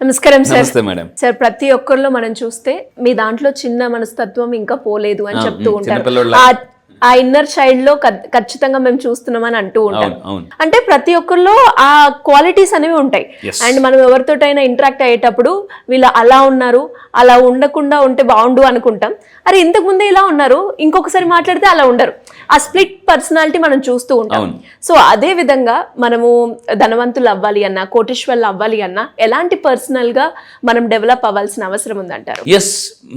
నమస్కారం సార్. నమస్తే madam. Sir, ప్రతి ఒక్కరిలో మనం చూస్తే మీ దాంట్లో చిన్న మనస్తత్వం ఇంకా పోలేదు అని చెప్తూ ఉంటారు. ఆ ఇన్నర్ చైల్డ్ లో ఖచ్చితంగా మేము చూస్తున్నామని అంటూ ఉంటాం. అంటే ప్రతి ఒక్కరిలో ఆ క్వాలిటీస్ అనేవి ఉంటాయి. అండ్ మనం ఎవరితోటైనా ఇంటరాక్ట్ అయ్యేటప్పుడు వీళ్ళు అలా ఉన్నారు, అలా ఉండకుండా ఉంటే బాగుండు అనుకుంటాం. అరే ఇంతకు ముందే ఇలా ఉన్నారు, ఇంకొకసారి మాట్లాడితే అలా ఉండరు. ఆ స్ప్లిట్ పర్సనాలిటీ మనం చూస్తూ ఉంటాం. సో అదే విధంగా మనము ధనవంతులు అవ్వాలి అన్నా, కోటీశ్వర్లు అవ్వాలి అన్నా ఎలాంటి పర్సనల్ గా మనం డెవలప్ అవ్వాల్సిన అవసరం ఉందంటారు? ఎస్,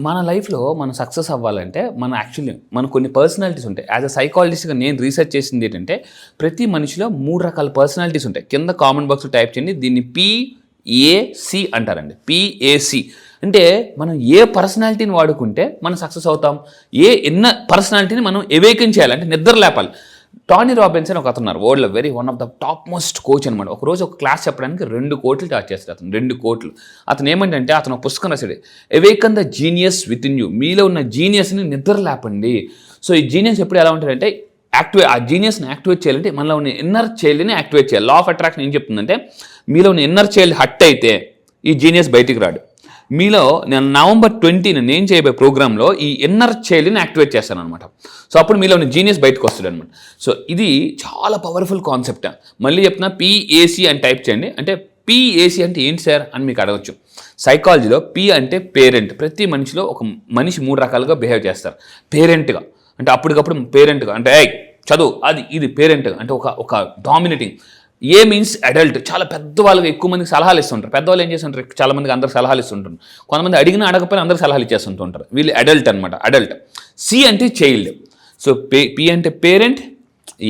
మన లైఫ్లో మనం సక్సెస్ అవ్వాలంటే మన కొన్ని పర్సనాలిటీస్ ఉంటాయి. యాజ్ అ సైకాలజిస్ట్గా నేను రీసెర్చ్ చేసింది ఏంటంటే, ప్రతి మనిషిలో 3 రకాల పర్సనాలిటీస్ ఉంటాయి. కింద కామెంట్ బాక్స్ టైప్ చేయండి, దీన్ని PAC అంటారండి. PAC అంటే మనం ఏ పర్సనాలిటీని వాడుకుంటే మనం సక్సెస్ అవుతాం, ఎన్న పర్సనాలిటీని మనం ఎవేకన్ చేయాలి, అంటే నిద్ర లేపాలి. టానీ రాబిన్స్ అని ఒక అతను వరల్డ్లో one of the top most coach అనమాట. ఒకరోజు ఒక క్లాస్ చెప్పడానికి 2 కోట్లు చార్జ్ చేస్తాడు అతను. 2 కోట్లు. అతను ఏమంటే అతను ఒక పుస్తకం రాశాడు, awaken the genius within you. మీలో ఉన్న జీనియస్ని నిద్ర లేపండి. సో ఈ జీనియస్ ఎప్పుడు ఎలా ఉంటుందంటే, ఆ జీనియస్ని యాక్టివేట్ చేయాలంటే మనలో ఉన్న ఇన్నర్ చైల్డ్ని యాక్టివేట్ చేయాలి. లా ఆఫ్ అట్రాక్షన్ ఏం చెప్తుందంటే, మీలో ఉన్న ఇన్నర్ చైల్డ్ హట్ అయితే ఈ జీనియస్ బయటికి రాడు. మీలో నేను November 20 నేను చేయబోయే ప్రోగ్రాంలో ఈ ఇన్నర్ చైల్డ్ని యాక్టివేట్ చేస్తాను అనమాట. సో అప్పుడు మీలో ఉన్న జీనియస్ బయటకు వస్తుంది అనమాట. సో ఇది చాలా పవర్ఫుల్ కాన్సెప్ట్. మళ్ళీ చెప్తున్నా, PAC అని టైప్ చేయండి. అంటే PAC అంటే ఏంటి సార్ అని మీకు అడగచ్చు. సైకాలజీలో P అంటే పేరెంట్. ప్రతి మనిషిలో ఒక మనిషి 3 రకాలుగా బిహేవ్ చేస్తారు. పేరెంట్గా అంటే అప్పటికప్పుడు పేరెంట్గా అంటే చదువు అది ఇది పేరెంట్గా అంటే ఒక డామినేటింగ్. ఏ మీన్స్ అడల్ట్. చాలా పెద్దవాళ్ళకి ఎక్కువ మందికి సలహాలు ఇస్తుంటారు. పెద్దవాళ్ళు ఏం చేస్తుంటారు, చాలా మందికి అందరికి సలహాలు ఇస్తుంటారు. కొంతమంది అడిగినా అడగకపోయినా అందరికి సలహాలు ఇచ్చేస్తుంటుంటారు. వీళ్ళు అడల్ట్ అనమాట, అడల్ట్. C అంటే చైల్డ్. సో P అంటే పేరెంట్,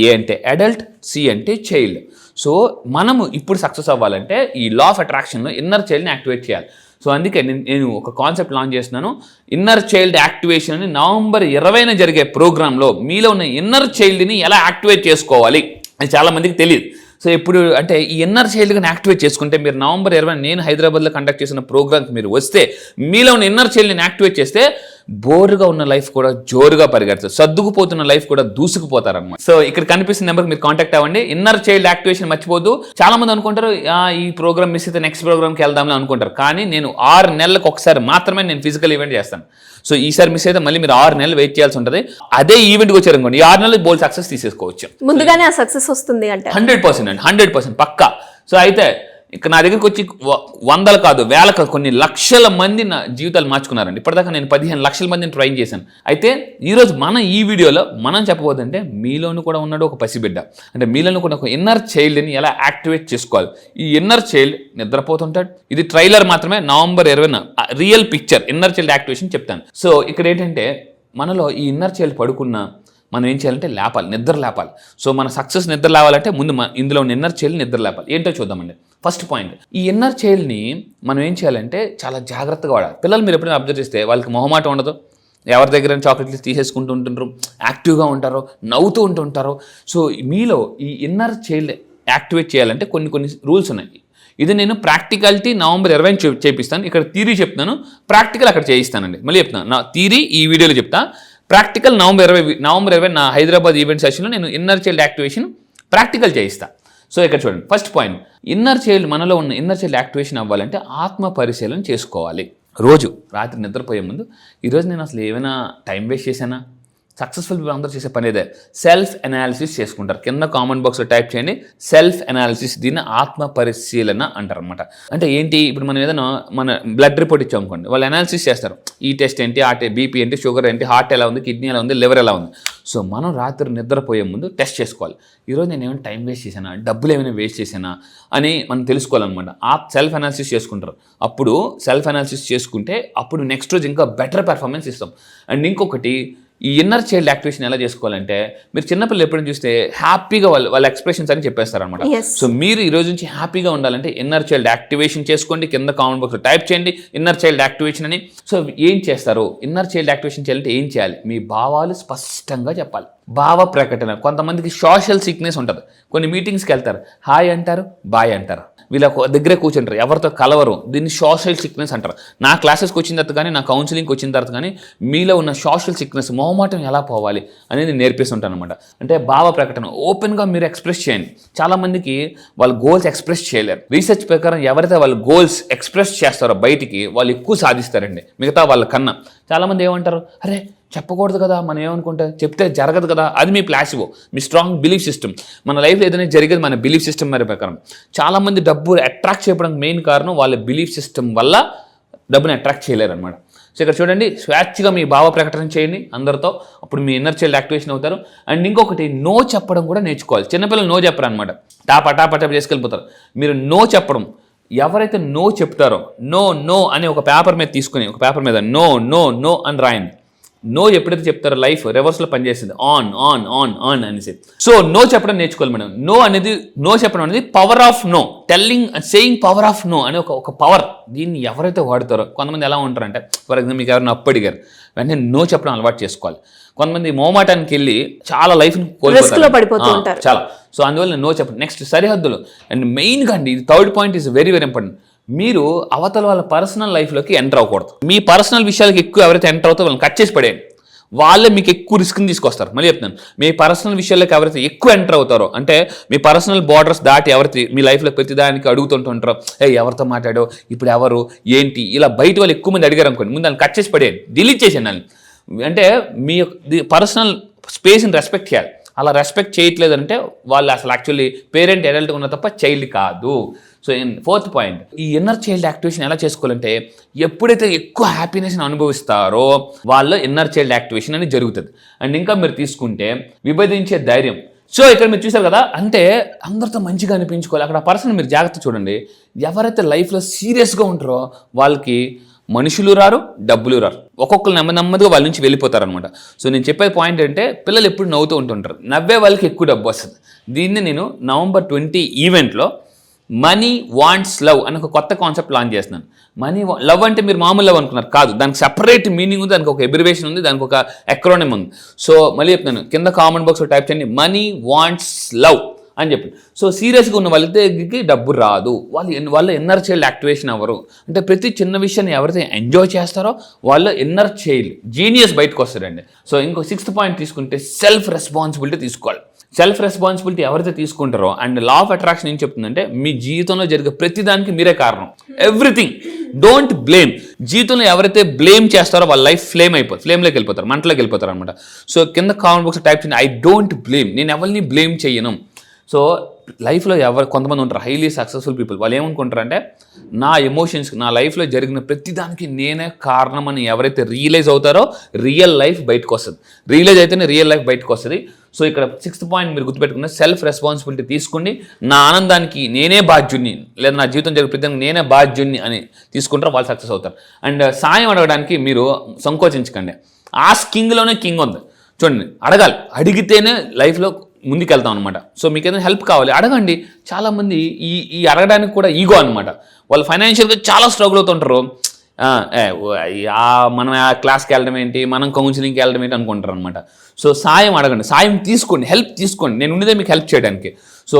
A అంటే అడల్ట్, C అంటే చైల్డ్. సో మనము ఇప్పుడు సక్సెస్ అవ్వాలంటే ఈ లా ఆఫ్ అట్రాక్షన్లో ఇన్నర్ చైల్డ్ని యాక్టివేట్ చేయాలి. సో అందుకే నేను ఒక కాన్సెప్ట్ లాంచ్ చేస్తున్నాను, ఇన్నర్ చైల్డ్ యాక్టివేషన్ అని. November 20 జరిగే ప్రోగ్రాంలో మీలో ఉన్న ఇన్నర్ చైల్డ్ని ఎలా యాక్టివేట్ చేసుకోవాలి అని చాలామందికి తెలియదు. సో ఇప్పుడు అంటే ఈ ఇన్నర్ చైల్డ్ని యాక్టివేట్ చేసుకుంటే, మీరు November 20 నేను హైదరాబాద్లో కండక్ట్ చేసిన ప్రోగ్రామ్కి మీరు వస్తే, మీలో ఉన్న ఇన్నర్ చైల్డ్ని యాక్టివేట్ చేస్తే బోర్గా ఉన్న లైఫ్ కూడా జోరుగా పరిగెడుతుంది, సర్దుకుపోతున్న లైఫ్ కూడా దూసుకుపోతారన్నమాట. సో ఇక్కడ కనిపిస్తున్న నెంబర్కి మీరు కాంటాక్ట్ అవ్వండి. ఇన్నర్ చైల్డ్ యాక్టివేషన్ మర్చిపోద్దు. చాలా మంది అనుకుంటారు ఈ ప్రోగ్రామ్ మిస్ అయితే నెక్స్ట్ ప్రోగ్రామ్కి వెళ్దామని అనుకుంటారు. కానీ నేను 6 నెలలకు ఒకసారి మాత్రమే నేను ఫిజికల్ ఈవెంట్ చేస్తాను. సో ఈసారి మిస్ అయితే మళ్ళీ మీరు 6 నెలలు వెయిట్ చేయాల్సి ఉంటుంది. అదే ఈవెంట్కి వచ్చారు అనుకోండి, ఈ 6 నెలలు బోల్ సక్సెస్ తీసేసుకోవచ్చు. ముందుగానే ఆ సక్సెస్ వస్తుంది అంటే 100% అండి, 100% పక్కా. సో అయితే ఇక్కడ నా దగ్గరికి వచ్చి 100 కాదు 1000 కాదు కొన్ని లక్షల మంది నా జీవితాలు మార్చుకున్నారండి. ఇప్పటిదాకా నేను 15 లక్షల మందిని ట్రైన్ చేశాను. అయితే ఈరోజు ఈ వీడియోలో మనం చెప్పబోతుంటే, మీలోనూ కూడా ఉన్నాడు ఒక పసిబిడ్డ. అంటే మీలోనూ కూడా ఒక ఇన్నర్ చైల్డ్ని ఎలా యాక్టివేట్ చేసుకోవాలి. ఈ ఇన్నర్ చైల్డ్ నిద్రపోతుంటాడు. ఇది ట్రైలర్ మాత్రమే. November 20 real picture inner child activation చెప్తాను. సో ఇక్కడ ఏంటంటే, మనలో ఈ ఇన్నర్ చైల్డ్ పడుకున్న మనం ఏం చేయాలంటే లేపాలి, నిద్ర లేపాలి. సో మన సక్సెస్ నిద్ర లేవాలంటే ముందు ఇందులో ఉన్న ఇన్నర్ చైల్డ్ నిద్ర లేపాలి. ఏంటో చూద్దామండి. ఫస్ట్ పాయింట్, ఈ ఇన్నర్ చైల్డ్ని మనం ఏం చేయాలంటే చాలా జాగ్రత్తగా వాడాలి. పిల్లలు మీరు ఎప్పుడైనా అబ్జర్వ్ చేస్తే వాళ్ళకి మొహమాటం ఉండదు, ఎవరి దగ్గర చాక్లెట్లు తీసేసుకుంటూ ఉంటుంటారు, యాక్టివ్గా ఉంటారు, నవ్వుతూ ఉంటుంటారు. సో మీలో ఈ ఇన్నర్ చైల్డ్ యాక్టివేట్ చేయాలంటే కొన్ని రూల్స్ ఉన్నాయి. ఇది నేను ప్రాక్టికాలిటీ November 20 చేపిస్తాను. ఇక్కడ థియరీ చెప్తాను, ప్రాక్టికల్ అక్కడ చేయిస్తానండి. మళ్ళీ చెప్తాను, నా థియరీ ఈ వీడియోలో చెప్తా, ప్రాక్టికల్ November 20 నా హైదరాబాద్ ఈవెంట్ సెషన్లో నేను ఇన్నర్ చైల్డ్ యాక్టివేషన్ ప్రాక్టికల్ చేయిస్తా. సో ఇక్కడ చూడండి, ఫస్ట్ పాయింట్, మనలో ఉన్న ఇన్నర్ చైల్డ్ యాక్టివేషన్ అవ్వాలంటే ఆత్మ పరిశీలన చేసుకోవాలి. రోజు రాత్రి నిద్రపోయే ముందు, ఈరోజు నేను అసలు ఏమైనా టైం వేస్ట్ చేశానా? సక్సెస్ఫుల్ పీపుల్ అందరూ చేసే పని ఇదే, సెల్ఫ్ అనాలిసిస్ చేసుకుంటారు. కింద కామెంట్ బాక్స్లో టైప్ చేయండి సెల్ఫ్ అనాలిసిస్. దీన్ని ఆత్మ పరిశీలన అంటారు అనమాట. అంటే ఏంటి, ఇప్పుడు మనం ఏదైనా మన బ్లడ్ రిపోర్ట్ ఇచ్చామనుకోండి, వాళ్ళు అనాలిసిస్ చేస్తారు. ఈ టెస్ట్ ఏంటి, ఆ బీపీ ఏంటి, షుగర్ ఏంటి, హార్ట్ ఎలా ఉంది, కిడ్నీ ఎలా ఉంది, లివర్ ఎలా ఉంది. సో మనం రాత్రి నిద్రపోయే ముందు టెస్ట్ చేసుకోవాలి. ఈరోజు నేను ఏమైనా టైం వేస్ట్ చేశానా, డబ్బులు ఏమైనా వేస్ట్ చేశానా అని మనం తెలుసుకోవాలన్నమాట. సెల్ఫ్ అనాలిసిస్ చేసుకుంటారు. అప్పుడు సెల్ఫ్ అనాలిసిస్ చేసుకుంటే అప్పుడు నెక్స్ట్ రోజు ఇంకా బెటర్ పెర్ఫార్మెన్స్ ఇస్తాం. అండ్ ఇంకొకటి, ఈ ఇన్నర్ చైల్డ్ యాక్టివేషన్ ఎలా చేసుకోవాలంటే, మీరు చిన్నపిల్లలు ఎప్పుడైనా చూస్తే హ్యాపీగా వాళ్ళ ఎక్స్ప్రెషన్స్ అని చెప్పేస్తారనమాట. సో మీరు ఈ రోజు నుంచి హ్యాపీగా ఉండాలంటే ఇన్నర్ చైల్డ్ యాక్టివేషన్ చేసుకోండి. కింద కామెంట్ బాక్స్లో టైప్ చేయండి ఇన్నర్ చైల్డ్ యాక్టివేషన్ అని. సో ఏం చేస్తారు, ఇన్నర్ చైల్డ్ యాక్టివేషన్ చేయాలంటే ఏం చేయాలి, మీ భావాలు స్పష్టంగా చెప్పాలి. భావ ప్రకటన. కొంతమందికి సోషల్ సిక్నెస్ ఉంటుంది. కొన్ని మీటింగ్స్కి వెళ్తారు, హాయ్ అంటారు, బాయ్ అంటారు. వీళ్ళ దగ్గరే కూర్చుంటారు, ఎవరితో కలవరు. దీన్ని సోషల్ సిక్నెస్ అంటారు. నా క్లాసెస్కి వచ్చిన తర్వాత కానీ, నా కౌన్సిలింగ్కి వచ్చిన తర్వాత కానీ మీలో ఉన్న సోషల్ సిక్నెస్, మొహమాటం ఎలా పోవాలి అనేది నేర్పిస్తుంటాను అనమాట. అంటే భావ ప్రకటన ఓపెన్గా మీరు ఎక్స్ప్రెస్ చేయండి. చాలామందికి వాళ్ళ గోల్స్ ఎక్స్ప్రెస్ చేయలేరు. రీసెర్చ్ ప్రకారం ఎవరైతే వాళ్ళ గోల్స్ ఎక్స్ప్రెస్ చేస్తారో బయటికి, వాళ్ళు ఎక్కువ సాధిస్తారండి మిగతా వాళ్ళ కన్నా. చాలామంది ఏమంటారు, అరే చెప్పకూడదు కదా, మనం ఏమనుకుంటే చెప్తే జరగదు కదా. అది మీ ప్లాసిబో, మీ స్ట్రాంగ్ బిలీఫ్ సిస్టమ్. మన లైఫ్లో ఏదైనా జరిగేది మన బిలీఫ్ సిస్టమ్ మరి ప్రకారం. చాలామంది డబ్బు అట్రాక్ట్ చేయడానికి మెయిన్ కారణం వాళ్ళ బిలీఫ్ సిస్టమ్ వల్ల డబ్బుని అట్రాక్ట్ చేయలేరు అనమాట. సో ఇక్కడ చూడండి, స్వేచ్ఛగా మీ భావ ప్రకటన చేయండి అందరితో, అప్పుడు మీ ఇన్నర్ చైల్డ్ యాక్టివేషన్ అవుతారు. అండ్ ఇంకొకటి, నో చెప్పడం కూడా నేర్చుకోవాలి. చిన్నపిల్లలు నో చెప్పరు అనమాట, టాపా చేసుకెళ్ళిపోతారు. మీరు నో చెప్పడం, ఎవరైతే నో చెప్తారో, నో అని ఒక పేపర్ మీద తీసుకుని, ఒక పేపర్ మీద నో అని రాయండి. నో ఎప్పుడైతే చెప్తారో లైఫ్ రివర్స్లో పనిచేస్తుంది, ఆన్ అనేసి. సో నో చెప్పడం నేర్చుకోవాలి మేడం. నో చెప్పడం అనేది power of no, telling saying power of no అనే ఒక పవర్. దీన్ని ఎవరైతే వాడతారో, కొంతమంది ఎలా ఉంటారంటే, ఫర్ ఎగ్జాంపుల్ మీకు ఎవరైనా అప్పు అడిగారు, వెంటనే నో చెప్పడం అలవాటు చేసుకోవాలి. కొంతమంది మోమాటానికి వెళ్ళి చాలా లైఫ్ని కోల్పోతారు చాలా. సో అందువల్ల నో చెప్పండి. నెక్స్ట్, సరిహద్దులు. అండ్ మెయిన్గా అండి, ఇది third point is very very important. మీరు అవతల వాళ్ళ పర్సనల్ లైఫ్లోకి ఎంటర్ అవ్వకూడదు. మీ పర్సనల్ విషయాలకి ఎక్కువ ఎవరైతే ఎంటర్ అవుతారో వాళ్ళని కట్ చేసి పడేయండి. వాళ్ళే మీకు ఎక్కువ రిస్క్ని తీసుకొస్తారు. మళ్ళీ చెప్తాను, మీ పర్సనల్ విషయాలకు ఎవరైతే ఎక్కువ ఎంటర్ అవుతారో, అంటే మీ పర్సనల్ బార్డర్స్ దాటి ఎవరైతే మీ లైఫ్లో ప్రతిదానికి అడుగుతుంటుంటారో, ఎవరితో మాట్లాడో, ఇప్పుడు ఎవరు ఏంటి, ఇలా బయట వాళ్ళు ఎక్కువ మంది అడిగారు అనుకోండి, ముందు దాన్ని కట్ చేసి పడేయండి, డిలీట్ చేసేయండి దాన్ని. అంటే మీ పర్సనల్ స్పేస్ని రెస్పెక్ట్ చేయాలి. అలా రెస్పెక్ట్ చేయట్లేదంటే వాళ్ళు అసలు యాక్చువల్లీ పేరెంట్ అడల్ట్గా ఉన్న తప్ప చైల్డ్ కాదు. సో ఫోర్త్ పాయింట్, ఈ ఇన్నర్ చైల్డ్ యాక్టివేషన్ ఎలా చేసుకోవాలంటే, ఎప్పుడైతే ఎక్కువ హ్యాపీనెస్ని అనుభవిస్తారో వాళ్ళలో ఇన్నర్ చైల్డ్ యాక్టివేషన్ అనేది జరుగుతుంది. అండ్ ఇంకా మీరు తీసుకుంటే విభజించే ధైర్యం. సో ఇక్కడ మీరు చూసారు కదా, అంటే అందరితో మంచిగా అనిపించుకోవాలి. అక్కడ పర్సన్ మీరు జాగ్రత్త చూడండి, ఎవరైతే లైఫ్లో సీరియస్గా ఉంటారో వాళ్ళకి మనుషులు రారు, డబ్బులు రారు. ఒక్కొక్కరు నెమ్మదిగా వాళ్ళ నుంచి వెళ్ళిపోతారు అనమాట. సో నేను చెప్పే పాయింట్ అంటే, పిల్లలు ఎప్పుడు నవ్వుతూ ఉంటుంటారు, నవ్వే వాళ్ళకి ఎక్కువ డబ్బు వస్తుంది. దీన్ని నేను November 20 ఈవెంట్లో మనీ వాంట్స్ లవ్ అని ఒక కొత్త కాన్సెప్ట్ లాంచ్ చేస్తున్నాను. మనీ లవ్ అంటే మీరు మామూలు లవ్ అనుకున్నారు, కాదు. దానికి సెపరేట్ మీనింగ్ ఉంది, దానికి ఒక ఎబ్రివేషన్ ఉంది, దానికి ఒక ఎక్రోనిమ్ ఉంది. సో మళ్ళీ చెప్తున్నాను, కింద కామెంట్ బాక్స్లో టైప్ చేయండి, మనీ వాంట్స్ లవ్ అని చెప్పి. సో సీరియస్గా ఉన్న వాళ్ళ దగ్గరికి డబ్బు రాదు, వాళ్ళ ఇన్నర్ చైల్డ్ యాక్టివేషన్ అవ్వరు. అంటే ప్రతి చిన్న విషయాన్ని ఎవరైతే ఎంజాయ్ చేస్తారో వాళ్ళ ఇన్నర్ చైల్డ్ జీనియస్ బయటకు వస్తారండి. సో ఇంకో 6th పాయింట్ తీసుకుంటే, సెల్ఫ్ రెస్పాన్సిబిలిటీ తీసుకోవాలి. సెల్ఫ్ రెస్పాన్సిబిలిటీ ఎవరైతే తీసుకుంటారో, అండ్ లా ఆఫ్ అట్రాక్షన్ ఏం చెప్తుందంటే, మీ జీవితంలో జరిగే ప్రతిదానికి మీరే కారణం. Everything, don't blame. జీవితంలో ఎవరైతే బ్లేమ్ చేస్తారో వాళ్ళ లైఫ్ ఫ్లేమ్లోకి వెళ్ళిపోతారు, మంటలోకి వెళ్ళిపోతారు అనమాట. సో కింద కామెంట్ బాక్స్ టైప్ చేయండి, ఐ డోంట్ బ్లేమ్. నేను ఎవరిని బ్లేమ్ చేయను. సో లైఫ్లో కొంతమంది ఉంటారు హైలీ సక్సెస్ఫుల్ పీపుల్, వాళ్ళు ఏమనుకుంటారు అంటే, నా ఎమోషన్స్, నా లైఫ్లో జరిగిన ప్రతిదానికి నేనే కారణం అని ఎవరైతే రియలైజ్ అవుతారో రియల్ లైఫ్ బయటకు వస్తుంది. రియలైజ్ అయితేనే రియల్ లైఫ్ బయటకు వస్తుంది. సో ఇక్కడ 6th పాయింట్ మీరు గుర్తుపెట్టుకున్న, సెల్ఫ్ రెస్పాన్సిబిలిటీ తీసుకోండి. నా ఆనందానికి నేనే బాధ్యుణ్ణి, లేదా నా జీవితం జరిగే ప్రతిదానికి నేనే బాధ్యుణ్ణి అని తీసుకుంటారో వాళ్ళు సక్సెస్ అవుతారు. అండ్ సాయం అడగడానికి మీరు సంకోచించకండి. ఆస్కింగ్లోనే కింగ్ ఉంది. చూడండి, అడగాలి, అడిగితేనే లైఫ్లో ముందుకెళ్తాం అనమాట. సో మీకు ఏదైనా హెల్ప్ కావాలి, అడగండి. చాలామంది ఈ అడగడానికి కూడా ఈగో అనమాట. వాళ్ళు ఫైనాన్షియల్గా చాలా స్ట్రగుల్ అవుతుంటారు. మనం ఆ క్లాస్కి వెళ్ళడం ఏంటి, మనం కౌన్సిలింగ్కి వెళ్ళడం ఏంటి అనుకుంటారు అనమాట. సో సాయం అడగండి, సాయం తీసుకోండి, హెల్ప్ తీసుకోండి. నేను ఉండేదే మీకు హెల్ప్ చేయడానికి. సో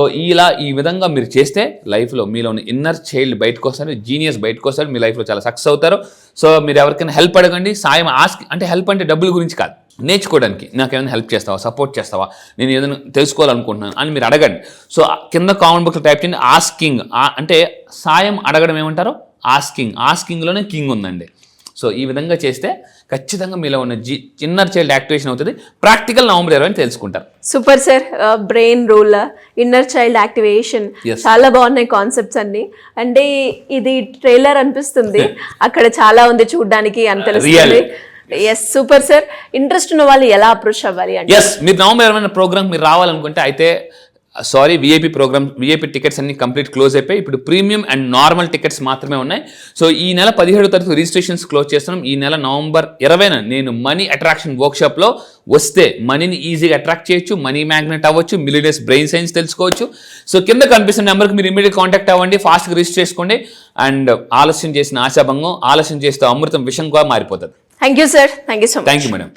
ఈ విధంగా మీరు చేస్తే లైఫ్లో మీలోని ఇన్నర్ చైల్డ్ బయటకు వస్తారు, జీనియస్ బయటకు వస్తారు, మీ లైఫ్లో చాలా సక్సెస్ అవుతారు. సో మీరు ఎవరికైనా హెల్ప్ అడగండి. సాయం అంటే హెల్ప్ అంటే డబ్బుల గురించి కాదు, నేర్చుకోవడానికి. నాకు ఏమైనా హెల్ప్ చేస్తావా, సపోర్ట్ చేస్తావా, నేను ఏదైనా తెలుసుకోవాలనుకుంటున్నాను అని మీరు అడగండి. సో కింద కామెంట్ బాక్స్లో టైప్ చేయండి ఆస్కింగ్. అంటే సాయం అడగడం ఏమంటారు, ఆస్కింగ్లోనే కింగ్ ఉందండి. సో ఈ విధంగా చేస్తే ఖచ్చితంగా మీలో ఉన్న ఇన్నర్ చైల్డ్ యాక్టివేషన్ అవుతుంది. ప్రాక్టికల్ November 20 తెలుసుకుంటారు. Super sir. Brain rule, inner child activation, చాలా బాగున్నాయి కాన్సెప్ట్స్ అన్ని. అంటే ఇది ట్రైలర్ అనిపిస్తుంది, అక్కడ చాలా ఉంది చూడడానికి అని తెలుస్తుంది. Yes, super sir. ఇంట్రెస్ట్ ఉన్న వాళ్ళు ఎలా అప్రోచ్ అవ్వాలి అంటే, మీరు November 20 ప్రోగ్రామ్ మీరు రావాలనుకుంటే అయితే విఐపి టికెట్స్ అన్ని కంప్లీట్ క్లోజ్ అయిపోయి ఇప్పుడు ప్రీమియం అండ్ నార్మల్ టికెట్స్ మాత్రమే ఉన్నాయి. సో ఈ నెల 17వ తారీఖు రిజిస్ట్రేషన్స్ క్లోజ్ చేస్తున్నాం. ఈ నెల November 20న నేను మనీ అట్రాక్షన్ వర్క్షాప్లో వస్తే మనీని ఈజీగా అట్రాక్ట్ చేయొచ్చు, మనీ మ్యాగ్నెట్ అవ్వచ్చు, మిలియనర్స్ బ్రెయిన్ సైన్స్ తెలుసుకోవచ్చు. సో కింద కనిపిస్తున్న నెంబర్కి మీరు ఇమీడియట్ కాంటాక్ట్ అవ్వండి, ఫాస్ట్గా రిజిస్టర్ చేసుకోండి. అండ్ ఆలస్యం చేసిన ఆశాభంగం, ఆలస్యం చేస్తే అమృతం విషంగా మారిపోతుంది. Thank you sir. Thank you so much. Thank you madam.